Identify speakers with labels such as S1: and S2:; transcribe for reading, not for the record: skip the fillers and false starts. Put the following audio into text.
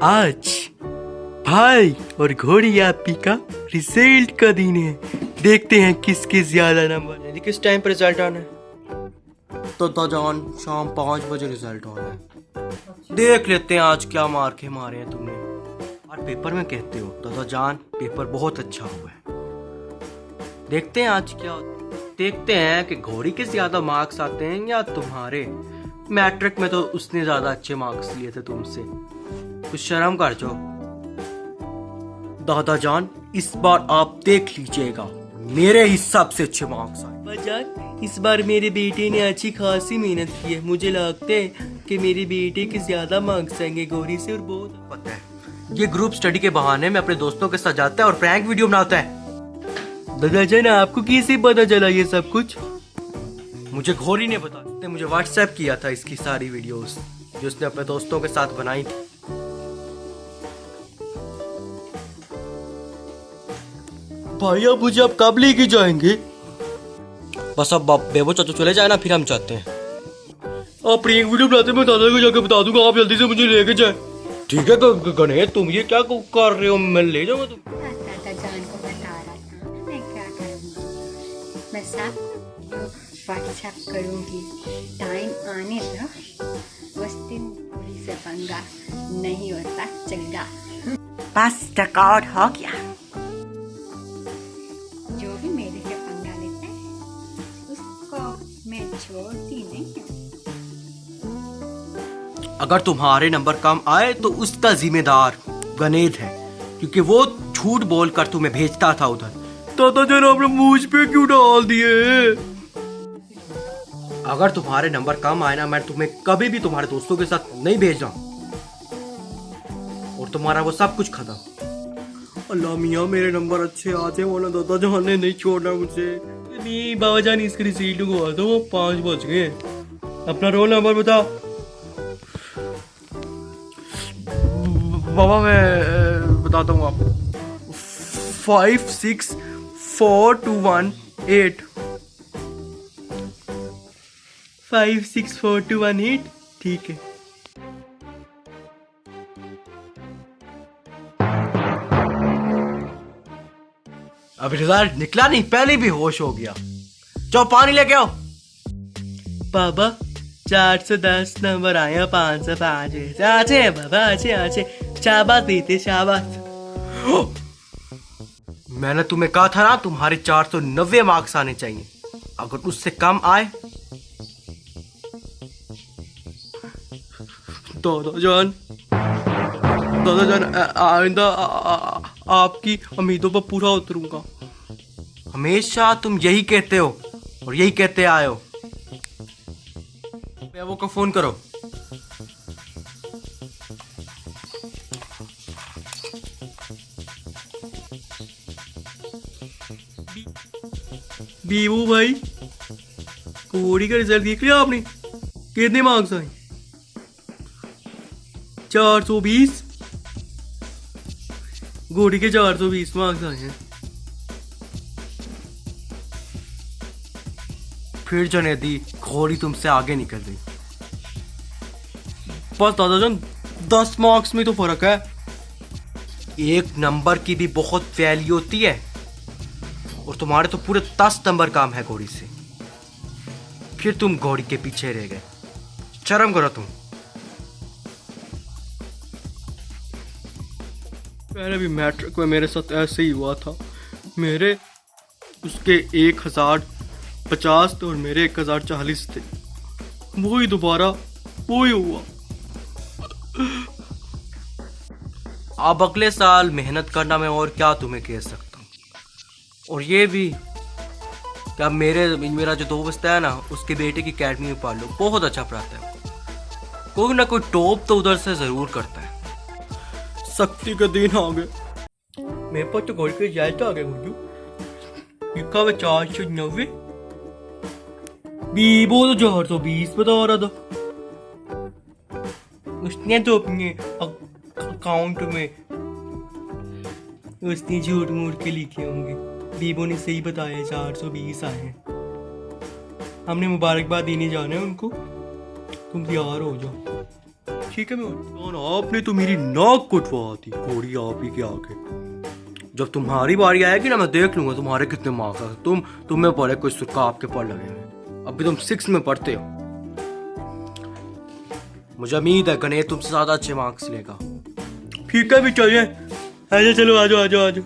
S1: आज भाई और घोड़ी आपी का रिजल्ट का दिन है। देखते हैं किसके ज्यादा नंबर है। किस टाइम पर रिजल्ट आना है? तो जान शाम 5 बजे रिजल्ट आना है। देख लेते हैं आज क्या मार्के मारे हैं तुमने। और पेपर में कहते हो तो जान पेपर बहुत अच्छा हुआ है। देखते हैं आज क्या होता है। देखते हैं कि घोड़ी के ज्यादा मार्क्स आते हैं या तुम्हारे। मैट्रिक में तो उसने ज्यादा अच्छे मार्क्स लिए थे तुमसे। कुछ शर्म कर जाओ। दादा जान इस बार आप देख लीजिएगा, मेरे हिसाब से अच्छे मार्क्स आए। जान इस बार मेरे बेटे ने अच्छी खासी मेहनत की है। मुझे लगता है कि मेरे बेटे के ज्यादा मार्क्स आएंगे घोड़ी से। और बहुत पता है ये ग्रुप स्टडी के बहाने में अपने दोस्तों के साथ जाता है और प्रैंक वीडियो बनाता है। दादा जान आपको कैसे पता चला ये सब कुछ? मुझे घोड़ी ने बताया। उसने मुझे व्हाट्सएप किया था इसकी सारी वीडियोस जो उसने अपने दोस्तों के साथ बनाई थी। भाई अब मुझे अब कब लेके जाएंगे? बस अब बेबो चाचू चले जाए ना फिर हम चाहते हैं। आप प्रैंक वीडियो बनाते मैं दादा को जाके बता दूंगा, आप जल्दी से मुझे लेके जाए। ठीक है गणेश तुम ये क्या कर रहे हो? मैं ले जाऊंगा तुम।
S2: दादा जान को बता रहा था मैं क्या करूँगी। मैं सब व्हाट्सएप करूँगी। टाइम आने दो, उस दिन घोड़ी से पंगा नहीं होता चंगा।
S3: बस रिकॉर्ड हो गया।
S2: जो भी मेरे से पंगा लेता है उसको मैं छोड़ती नहीं हूँ।
S1: अगर तुम्हारे नंबर कम आए तो उसका जिम्मेदार गणेश है, क्योंकि वो झूठ बोलकर तुम्हें भेजता था उधर। तो जरा आपने मुझ पे क्यों डाल दिए? अगर तुम्हारे नंबर कम आए ना, मैं तुम्हें कभी भी तुम्हारे दोस्तों के साथ नहीं भेजना और तुम्हारा वो सब कुछ खत्म। अल्लाह मियाँ मेरे नंबर अच्छे आते वरना दादा जान ने नहीं छोड़ना मुझे। नहीं बाबा जान इसकी रिसीट को आ दो, 5 बज गए। अपना रोल नंबर बताओ। बाबा मैं बताता हूँ आपको। 564218 564218। ठीक है। अब रिजल्ट निकला नहीं, पहले भी होश हो गया। जाओ पानी लेके आओ। बाबा 410 नंबर आया, 505 अच्छे बाबा, अच्छे शाबाश देते शाबाश। मैंने तुम्हें कहा था ना तुम्हारे 490 मार्क्स आने चाहिए। अगर उससे कम आए दादा जान आइंदा आपकी उम्मीदों पर पूरा उतरूंगा। हमेशा तुम यही कहते हो और यही कहते आए हो। वो को फोन करो। बीबू भाई कोड़ी का रिजल्ट देख लिया आपने? कितने मार्क्स आए? 420। घोड़ी के 420 मार्क्स आए हैं। फिर जनेदी घोड़ी तुमसे आगे निकल गई। बस दादाजान 10 मार्क्स में तो फर्क है। एक नंबर की भी बहुत वैल्यू होती है और तुम्हारे तो पूरे 10 नंबर काम है घोड़ी से। फिर तुम घोड़ी के पीछे रह गए। शर्म करो तुम। पहले भी मैट्रिक में मेरे साथ ऐसे ही हुआ था। मेरे उसके 1050 थे और मेरे 1040 थे। वही दोबारा वही हुआ। अब अगले साल मेहनत करना मैं और क्या तुम्हें कह सकता हूँ। और ये भी क्या मेरा जो दोस्त है ना उसके बेटे की अकेडमी में पढ़ लो, बहुत अच्छा पढ़ाता है। कोई ना कोई टॉप तो उधर से जरूर करता है। सख्ती का दिन आ गया। मेरे पास तो घोड़ी के रिजल्ट आ गया। मुझे 490। बीबो तो 420 बता रहा था। उसने तो अपने अकाउंट में उसने झूठ मूठ के लिखे होंगे। बीबो ने सही बताया 420 आए हैं। हमने मुबारकबाद देने जाना है उनको। तुम तैयार हो जाओ। ठीक है मैं जॉन आपने तो मेरी नाक कुटवा दी घोड़ी आप ही के आगे। जब तुम्हारी बारी आएगी ना मैं देख लूंगा तुम्हारे कितने मार्क्स आ। तुम्हें पढ़े कोई सुरका आपके पढ़ लगे हैं। अभी तुम 6 में पढ़ते हो। मुझे उम्मीद है गणेश तुमसे ज्यादा अच्छे मार्क्स लेगा। ठीक है भी चाहिए। आजा चलो आ जाओ आ जाओ आ जाओ।